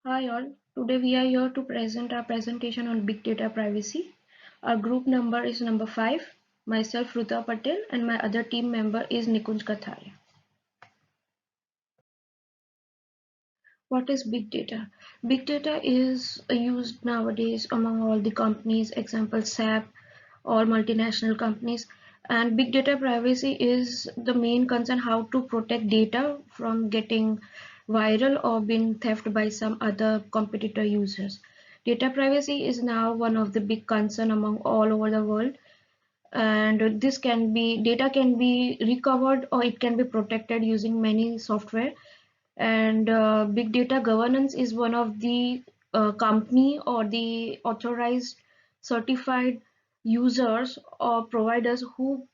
Hi all, today we are here to present our presentation on big data privacy. Our group number is number 5, myself Ruta Patel and my other team member is Nikunj Katharia. What is big data? Big data is used nowadays among all the companies, example SAP or multinational companies, and big data privacy is the main concern how to protect data from getting viral or being theft by some other competitor users. Data privacy is now one of the big concern among all over the world, and this can be data can be recovered or it can be protected using many software. And big data governance is one of the company or the authorized certified users or providers who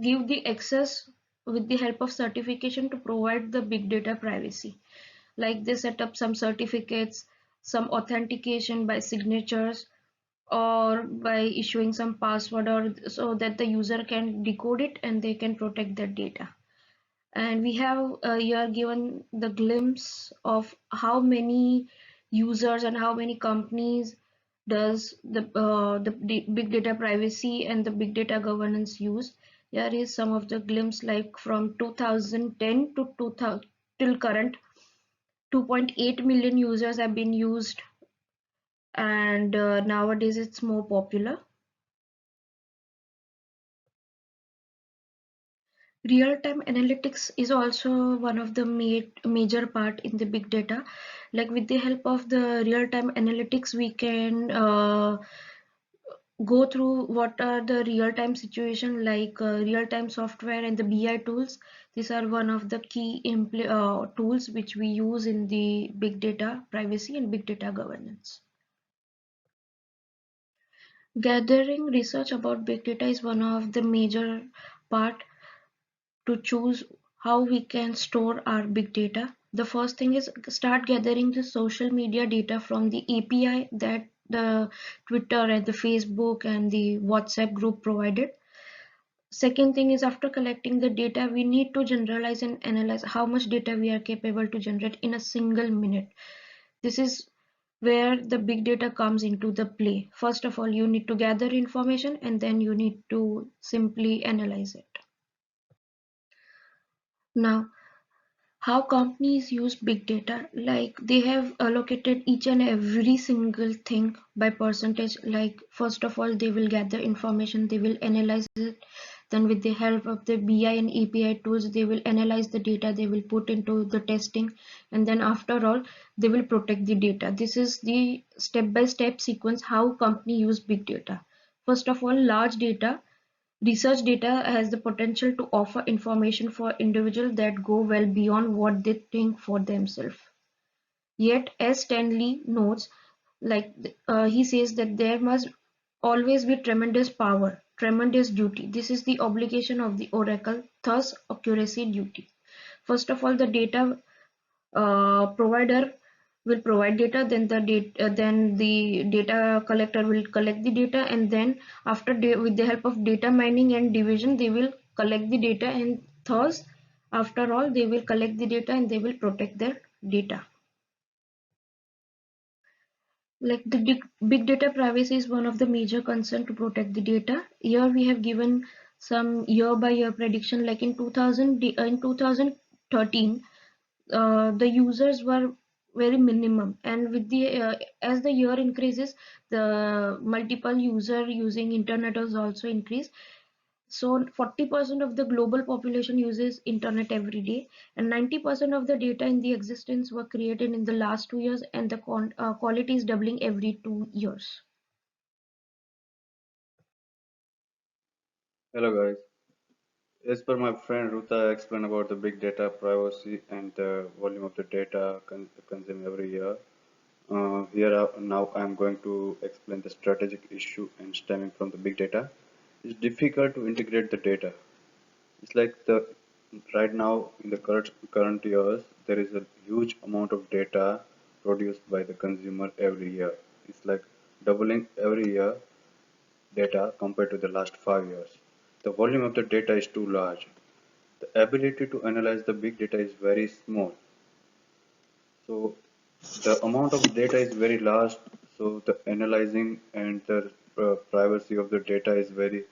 give the access with the help of certification to provide the big data privacy. Like they set up some certificates, some authentication by signatures, or by issuing some password, or so that the user can decode it and they can protect their data. And we have here given the glimpse of how many users and how many companies does the big data privacy and the big data governance use. Here is some of the glimpse, like from 2010 to 2000 till current, 2.8 million users have been used, and nowadays it's more popular. Real-time analytics is also one of the major part in the big data. Like with the help of the real-time analytics, we can go through what are the real-time situation, like real-time software and the BI tools. These are one of the key tools which we use in the big data privacy and big data governance. Gathering research about big data is one of the major part to choose how we can store our big data. The first thing is start gathering the social media data from the API that the Twitter and the Facebook and the WhatsApp group provided. Second thing is, after collecting the data, we need to generalize and analyze how much data we are capable to generate in a single minute. This is where the big data comes into the play. First of all, you need to gather information and then you need to simply analyze it. Now, how companies use big data, like they have allocated each and every single thing by percentage. Like first of all, they will gather information, they will analyze it, then with the help of the BI and API tools, they will analyze the data, they will put into the testing, and then after all they will protect the data. This is the step-by-step sequence how company use big data. First of all, large data. Research data has the potential to offer information for individuals that go well beyond what they think for themselves. Yet, as Stanley notes, he says that there must always be tremendous power, tremendous duty. This is the obligation of the oracle, thus accuracy duty. First of all, the data provider will provide data, then the data collector will collect the data, and then after with the help of data mining and division, they will collect the data, and thus after all they will collect the data and they will protect their data. Like the big data privacy is one of the major concern to protect the data. Here we have given some year by year prediction. Like in 2013, the users were very minimum, and with the as the year increases, the multiple user using internet has also increased. So 40% of the global population uses internet every day, and 90% of the data in the existence were created in the last 2 years, and the quality is doubling every 2 years. Hello guys. As per my friend Ruta explained about the big data privacy and the volume of the data consumed every year. Now I'm going to explain the strategic issue and stemming from the big data. It's difficult to integrate the data. It's like the right now in the current years there is a huge amount of data produced by the consumer every year. It's like doubling every year data compared to the last 5 years. The volume of the data is too large. The ability to analyze the big data is very small. So The amount of data is very large, so the analyzing and the privacy of the data is very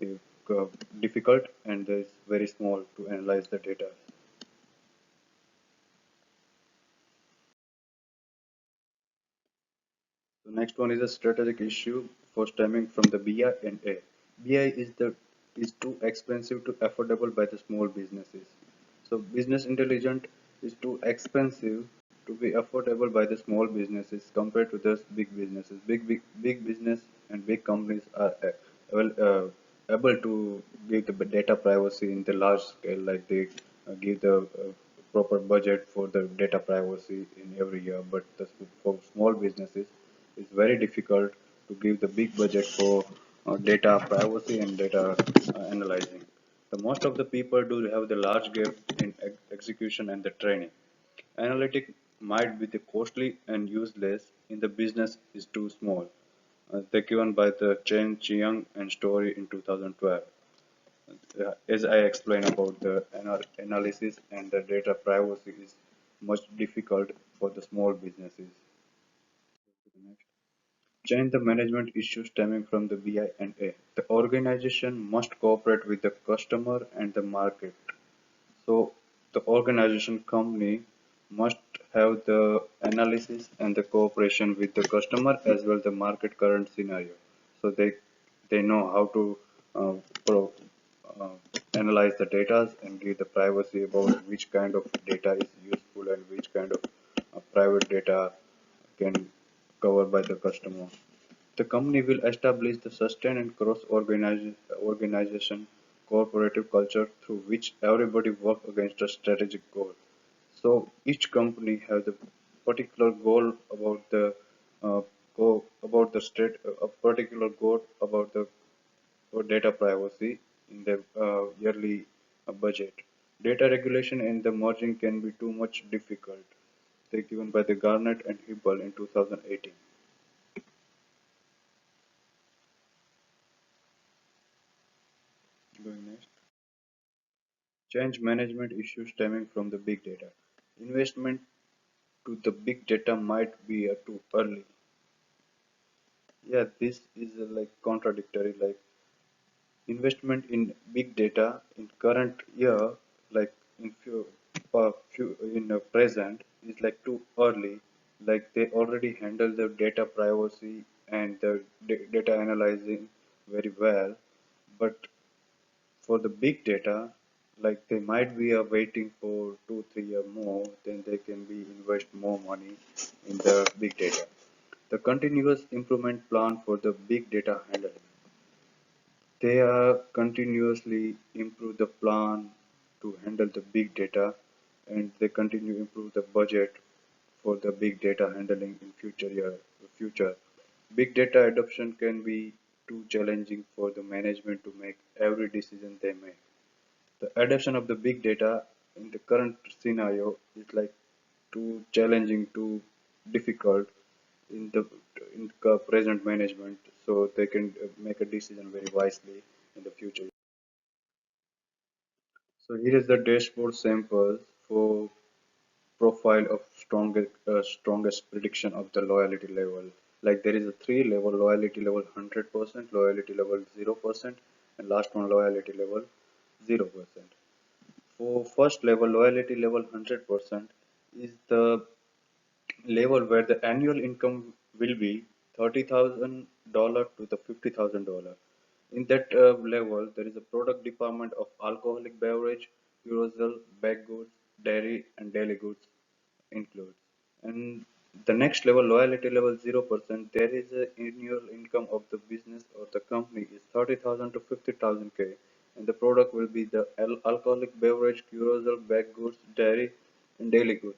uh, difficult, and it's very small to analyze the data. The next one is a strategic issue for stemming from the BI and A. BI is too expensive to affordable by the small businesses. So business intelligence is too expensive to be affordable by the small businesses compared to the big businesses. Big business and big companies are well, able to give the data privacy in the large scale, like they give the proper budget for the data privacy in every year. But for small businesses, it's very difficult to give the big budget for data privacy and data analyzing. The most of the people do have the large gap in execution and the training. Analytic might be the costly and useless in the business is too small. They given by the Chen Chiang and Story in 2012. As I explained about the analysis and the data privacy is much difficult for the small businesses. Change the management issues stemming from the BI and A. The organization must cooperate with the customer and the market. So the organization company must have the analysis and the cooperation with the customer as well the market current scenario. So they know how to uh, pro, uh, analyze the data and give the privacy about which kind of data is useful and which kind of private data can cover by the customer. The company will establish the sustained and cross-organization cooperative culture through which everybody works against a strategic goal. So each company has a particular goal about the about the state a particular goal about the data privacy in the yearly budget. Data regulation and the merging can be too much difficult. They given by the Garnett and Hibble in 2018. Going next. Change management issues stemming from the big data. Investment to the big data might be too early. Yeah, this is like contradictory. Like investment in big data in current year, like in few in present, is like too early. Like they already handle the data privacy and the data analyzing very well, but for the big data, like they might be waiting for 2 3 year more, then they can be invest more money in the big data. The continuous improvement plan for the big data handling. They are continuously improve the plan to handle the big data, and they continue improve the budget for the big data handling in future. Big data adoption can be too challenging for the management to make every decision they make. The adoption of the big data in the current scenario is like too challenging, too difficult in the present management, so they can make a decision very wisely in the future. So here is the dashboard sample for profile of strongest prediction of the loyalty level. Like there is a three level: loyalty level 100%, loyalty level 0%, and last one loyalty level 0%. For first level, loyalty level 100% is the level where the annual income will be $30,000 to the $50,000. In that level, there is a product department of alcoholic beverage, aerosol, baked goods, dairy, and daily goods includes. And the next level, loyalty level 0%, there is a annual income of the business or the company is 30,000 to 50,000 K, and the product will be the alcoholic beverage, aerosol, baked goods, dairy, and daily goods.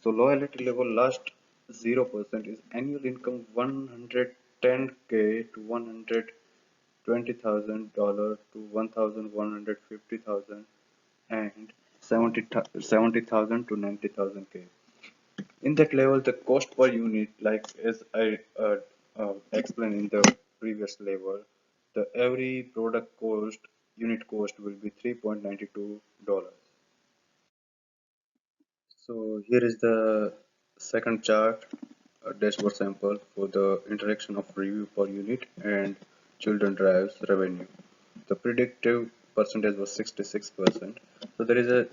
So loyalty level last 0% is annual income 110K to $120,000 to 1,150,000 and 70,000 to 90,000 K. In that level, the cost per unit, like as I explained in the previous level, the every product cost unit cost will be $3.92. So here is the Second chart, a dashboard sample for the interaction of review per unit and children drives revenue. The predictive percentage was 66%. So there is a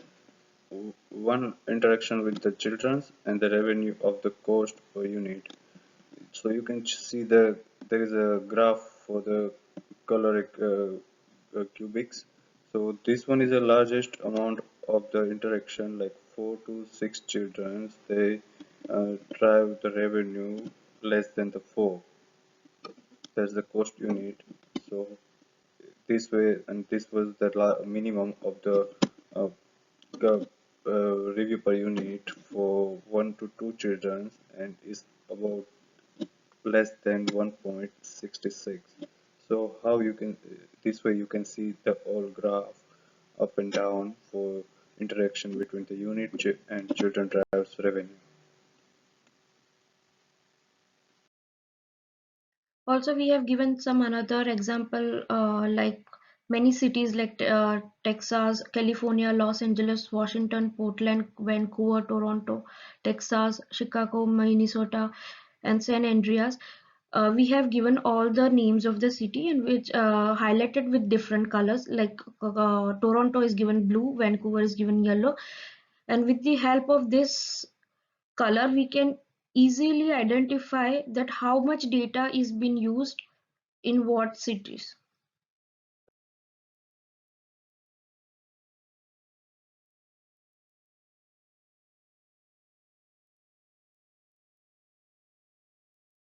one interaction with the children's and the revenue of the cost per unit. So you can see there is a graph for the caloric cubics. So this one is the largest amount of the interaction, like 4 to 6 children. They drive the revenue less than the 4. That's the cost unit. So this way, and this was the minimum of the uh, uh, review per unit for 1 to 2 children, and is about less than 1.66. So how you can, this way you can see the whole graph up and down for interaction between the unit and children drives revenue. Also, we have given some another example like many cities like Texas, California, Los Angeles, Washington, Portland, Vancouver, Toronto, Texas, Chicago, Minnesota, and San Andreas. We have given all the names of the city and which highlighted with different colors, like Toronto is given blue, Vancouver is given yellow, and with the help of this color we can easily identify that how much data is being used in what cities.